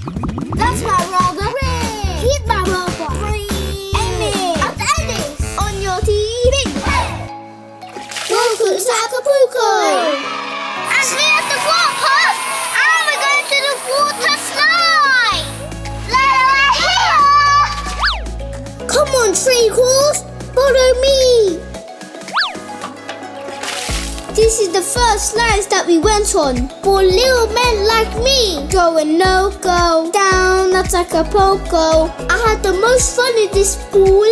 That's my roller. Here's my robot. Amy. I'm Dennis. On your TV. Welcome to Acapulco. And here's the water. And we're going to the water slide. We're here. Come on, Treacles. Follow me. This is the first slides that we went on for little men like me. Go and no-go down at Acapulco. I had the most fun in this pool.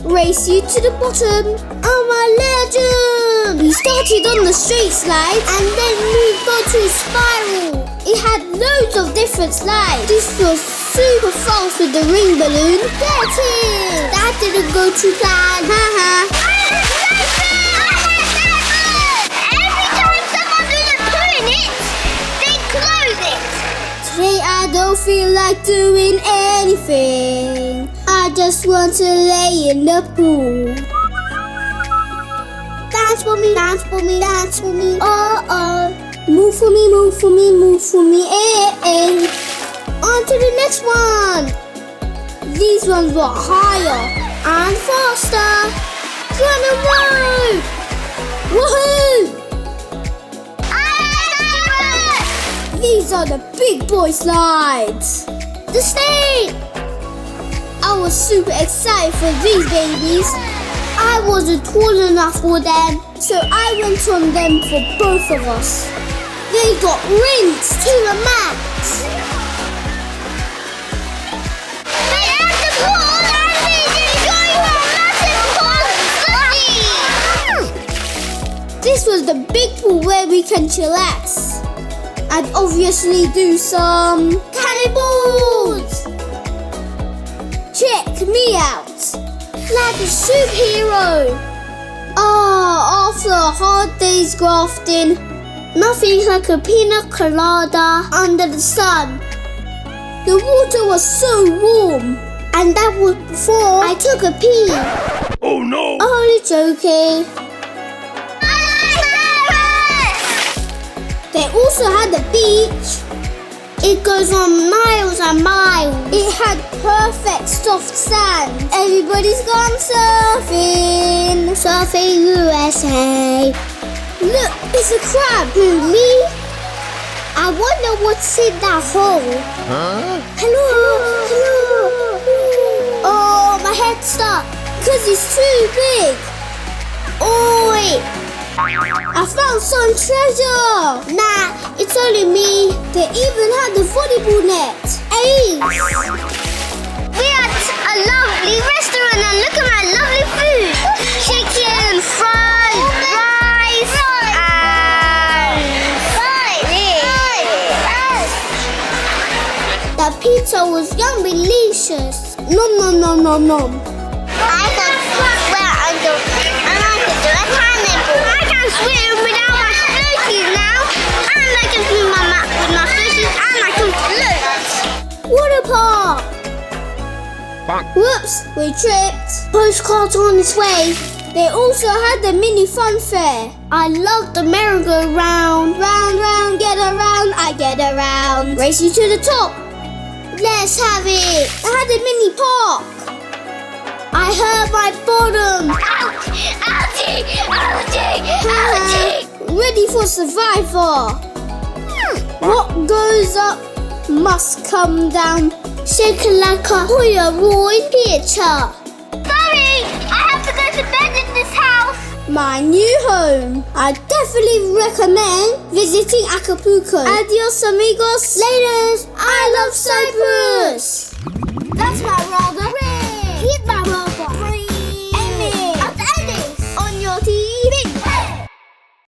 Race you to the bottom. I'm a legend. We started on the straight slide and then moved on to a spiral. It had loads of different slides. This was super fast with the ring balloon. Get it! That didn't go to plan. Haha. Today I don't feel like doing anything. I just want to lay in the pool. Dance for me, dance for me, dance for me. Oh, oh. Move for me, move for me, move for me. Eh, eh. On to the next one. These ones were higher and faster. Run and roll. Woohoo! These are the big boy slides. The snake! I was super excited for these babies. I wasn't tall enough for them, so I went on them for both of us. They got rings to the max. We have the pool and we enjoy our massive pool. This was the big pool where we can chillax. And obviously do some cannonballs. Check me out, like a superhero. After a hard day's grafting, nothing like a pina colada under the sun. The water was so warm, and that was before I took a pee. Oh no! Only joking. They also had a beach. It goes on miles and miles. It had perfect soft sand. Everybody's gone surfing. Surfing USA. Look, it's a crab. Who, me? I wonder what's in that hole. Huh? Hello. Oh, my head's stuck. Because it's too big. Oi. I found some treasure! Nah, it's only me. They even had the volleyball net. Ace! We're at a lovely restaurant and look at my lovely food. Chicken, fries, rice, and the pizza was yummy delicious. Nom nom nom nom nom. I got flatware and I can do a cannonball. I can swim without my floaties now. And I can swim my mat with my fishes and I can float. Water park. Whoops, we tripped. Postcards on its way. They also had the mini fun fair. I love the merry-go-round. Round, round, get around, I get around. Race you to the top. Let's have it. I had a mini park. I hurt my bottom. Ouch! Ouchie! Ouchie! Ouchie! Ready for survivor. What goes up must come down. Shake like a Polaroid picture. Sorry, I have to go to bed in this house. My new home. I definitely recommend visiting Acapulco. Adios amigos. Laters. I love Cyprus. That's my brother.